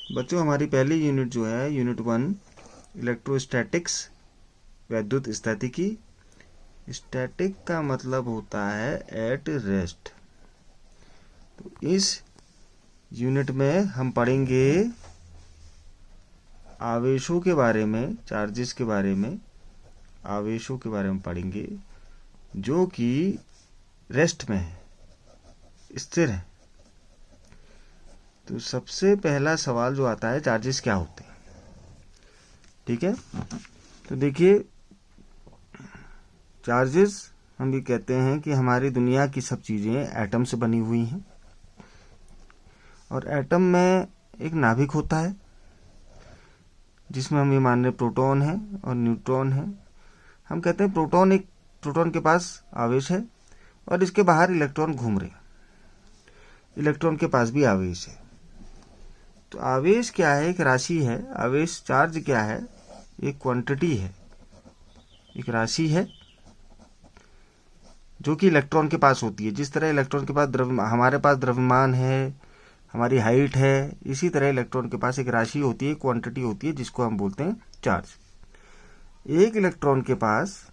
बच्चों हमारी पहली यूनिट जो है यूनिट 1 इलेक्ट्रोस्टैटिक्स वैद्युत स्थितिकी। स्टैटिक का मतलब होता है एट रेस्ट। तो इस यूनिट में हम पढ़ेंगे आवेशों के बारे में, चार्जेस के बारे में, आवेशों के बारे में पढ़ेंगे जो कि रेस्ट में है, स्थिर है। तो सबसे पहला सवाल जो आता है चार्जेस क्या होते हैं, ठीक है। तो देखिए चार्जेस हम भी कहते हैं कि हमारी दुनिया की सब चीज़ें एटम से बनी हुई हैं और एटम में एक नाभिक होता है जिसमें हम ये मान रहे प्रोटॉन है और न्यूट्रॉन है। हम कहते हैं प्रोटॉन के पास आवेश है और इसके बाहर इलेक्ट्रॉन घूम रहे हैं। इलेक्ट्रॉन के पास भी आवेश है। तो आवेश क्या है? एक राशि है। आवेश चार्ज क्या है? एक क्वांटिटी है, एक राशि है जो कि इलेक्ट्रॉन के पास होती है। जिस तरह इलेक्ट्रॉन के पास हमारे पास द्रव्यमान है, हमारी हाइट है, इसी तरह इलेक्ट्रॉन के पास एक राशि होती है, क्वांटिटी होती है जिसको हम बोलते हैं चार्ज। एक इलेक्ट्रॉन के पास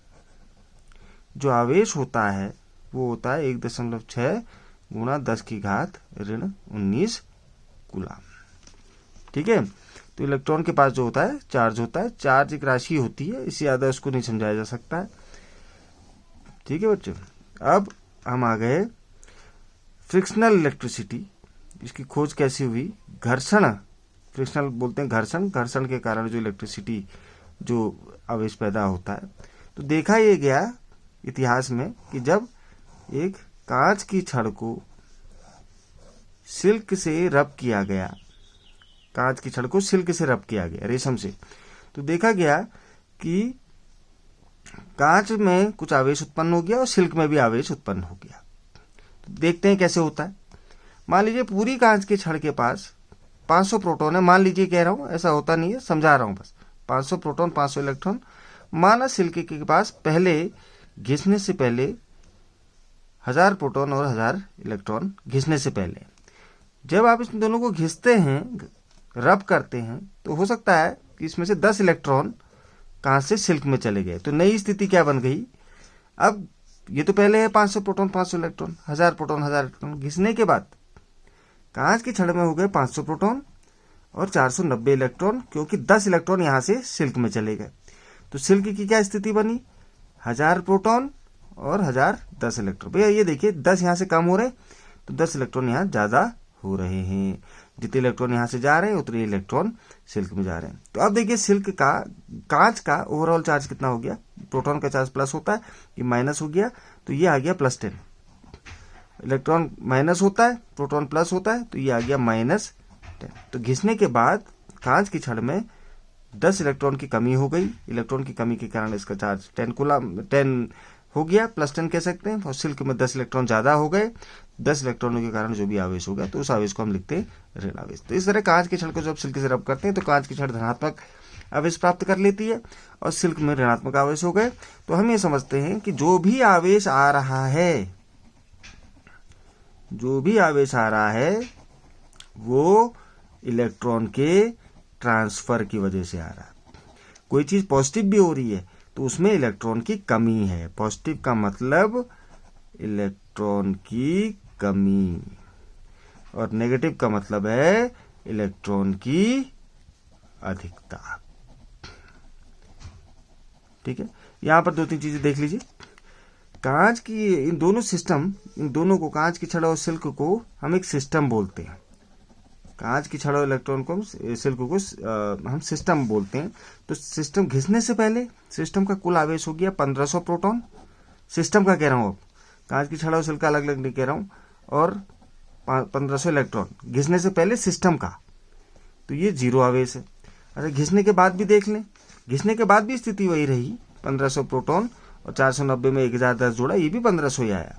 जो आवेश होता है वो होता है 1.6 गुणा 10⁻⁻19 कूलम, ठीक है। तो इलेक्ट्रॉन के पास जो होता है चार्ज होता है। चार्ज एक राशि होती है, इससे ज़्यादा उसको नहीं समझाया जा सकता है, ठीक है बच्चों। अब हम आ गए फ्रिक्शनल इलेक्ट्रिसिटी। इसकी खोज कैसी हुई? घर्षण, फ्रिक्शनल बोलते हैं घर्षण के कारण जो इलेक्ट्रिसिटी, जो आवेश पैदा होता है। तो देखा ये गया इतिहास में कि जब एक कांच की छड़ को सिल्क से रब किया गया, कांच की छड़ को सिल्क से रब किया गया, रेशम से, तो देखा गया कि कांच में कुछ आवेश उत्पन्न हो गया और सिल्क में भी आवेश उत्पन्न हो गया। तो देखते हैं कैसे होता है। मान लीजिए पूरी कांच की छड़ के पास 500 प्रोटॉन है। मान लीजिए, कह रहा हूं, ऐसा होता नहीं है, समझा रहा हूं बस। 500 प्रोटॉन, 500 इलेक्ट्रॉन। माना सिल्क के पास पहले घिसने से पहले 1000 प्रोटॉन और 1000 इलेक्ट्रॉन घिसने से पहले। जब आप इन दोनों को घिसते हैं, रब करते हैं, तो हो सकता है कि इसमें से 10 इलेक्ट्रॉन कांच से सिल्क में चले गए। तो नई स्थिति क्या बन गई? अब ये तो पहले है 500 प्रोटॉन 500 इलेक्ट्रॉन, 1000 प्रोटॉन 1000 इलेक्ट्रॉन। घिसने के बाद कांच की छड़ में हो गए 500 प्रोटॉन और 490 इलेक्ट्रॉन, क्योंकि 10 इलेक्ट्रॉन यहां से सिल्क में चले गए। तो सिल्क की क्या स्थिति बनी? 1000 प्रोटॉन और 1000 10 इलेक्ट्रॉन। भैया ये देखिए 10 यहां से कम हो रहे, तो 10 इलेक्ट्रॉन यहां ज्यादा हो रहे हैं। जितने इलेक्ट्रॉन यहां से जा रहे हैं उतने इलेक्ट्रॉन सिल्क में जा रहे हैं। तो अब देखिए सिल्क का, कांच का ओवरऑल चार्ज कितना हो गया? प्रोटॉन का चार्ज प्लस होता है, ये माइनस हो गया, तो ये आ गया +10। इलेक्ट्रॉन माइनस होता है, प्रोटॉन प्लस होता है, तो ये आ गया -10। तो घिसने के बाद कांच की छड़ में 10 इलेक्ट्रॉन की कमी हो गई। इलेक्ट्रॉन की कमी के कारण इसका चार्ज 10 हो गया, +10 कह सकते हैं। और सिल्क में 10 इलेक्ट्रॉन ज्यादा हो गए। 10 इलेक्ट्रॉनों के कारण जो भी आवेश हो गया, तो उस आवेश को हम लिखते हैं ऋण आवेश। तो इस तरह कांच की छड़ को जब सिल्क से रब करते हैं तो कांच की छड़ धनात्मक आवेश प्राप्त कर लेती है और सिल्क में ऋणात्मक आवेश हो गए। तो हम ये समझते हैं कि जो भी आवेश आ रहा है, जो भी आवेश आ रहा है वो इलेक्ट्रॉन के ट्रांसफर की वजह से आ रहा है। कोई चीज पॉजिटिव भी हो रही है तो उसमें इलेक्ट्रॉन की कमी है। पॉजिटिव का मतलब इलेक्ट्रॉन की कमी और नेगेटिव का मतलब है इलेक्ट्रॉन की अधिकता, ठीक है। यहां पर 2-3 चीजें देख लीजिए। कांच की इन दोनों सिस्टम, इन दोनों को, कांच की छड़ और सिल्क को हम एक सिस्टम बोलते हैं। कांच की छड़ और इलेक्ट्रॉन को, सिल्क को हम सिस्टम बोलते हैं। तो सिस्टम घिसने से पहले सिस्टम का कुल आवेश हो गया 1500 प्रोटॉन। सिस्टम का कह रहा हूं, अब कांच की छड़ और सिल्क का अलग अलग नहीं कह रहा हूं। और 1500 इलेक्ट्रॉन घिसने से पहले सिस्टम का, तो ये 0 आवेश है। अच्छा, घिसने के बाद भी देख लें, घिसने के बाद भी स्थिति वही रही, 1500 प्रोटॉन और 490 में 1010 जोड़ा, ये भी 1500 ही आया।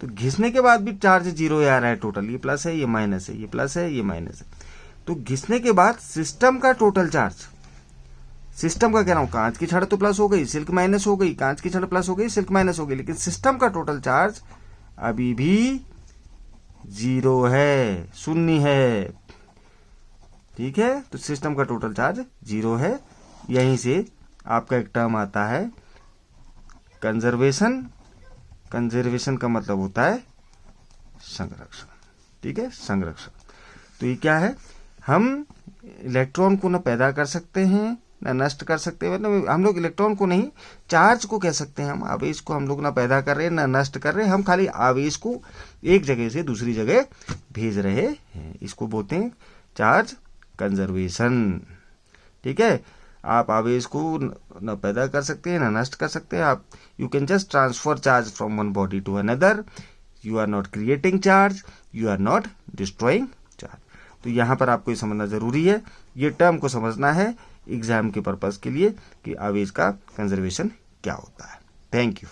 तो घिसने के बाद भी चार्ज 0 आ रहा है टोटल। ये प्लस है, ये माइनस है, ये प्लस है, ये माइनस है। तो घिसने के बाद सिस्टम का टोटल चार्ज, सिस्टम का कह रहा हूं, कांच की छड़ तो प्लस हो गई, सिल्क माइनस हो गई, कांच की छड़ प्लस हो गई, सिल्क माइनस हो गई, लेकिन सिस्टम का टोटल चार्ज अभी भी 0 है, 0 है। ठीक है। तो सिस्टम का टोटल चार्ज 0 है। यहीं से आपका एक टर्म आता है कंजर्वेशन। कंजर्वेशन का मतलब होता है संरक्षण। ठीक है, संरक्षण। तो ये क्या है, हम इलेक्ट्रॉन को न पैदा कर सकते हैं न नष्ट कर सकते हैं। मतलब हम लोग इलेक्ट्रॉन को नहीं, चार्ज को कह सकते हैं। हम आवेश को हम लोग ना पैदा कर रहे हैं न नष्ट कर रहे हैं, हम खाली आवेश को एक जगह से दूसरी जगह भेज रहे हैं। इसको बोलते हैं चार्ज कंजर्वेशन। ठीक है, आप आवेश को न पैदा कर सकते हैं न नष्ट कर सकते हैं। आप you can just transfer charge from one body to another. You are not creating charge, you are not destroying charge. तो यहाँ पर आपको ये समझना जरूरी है, ये टर्म को समझना है एग्जाम के पर्पस के लिए कि आवेश का कंजर्वेशन क्या होता है। Thank you.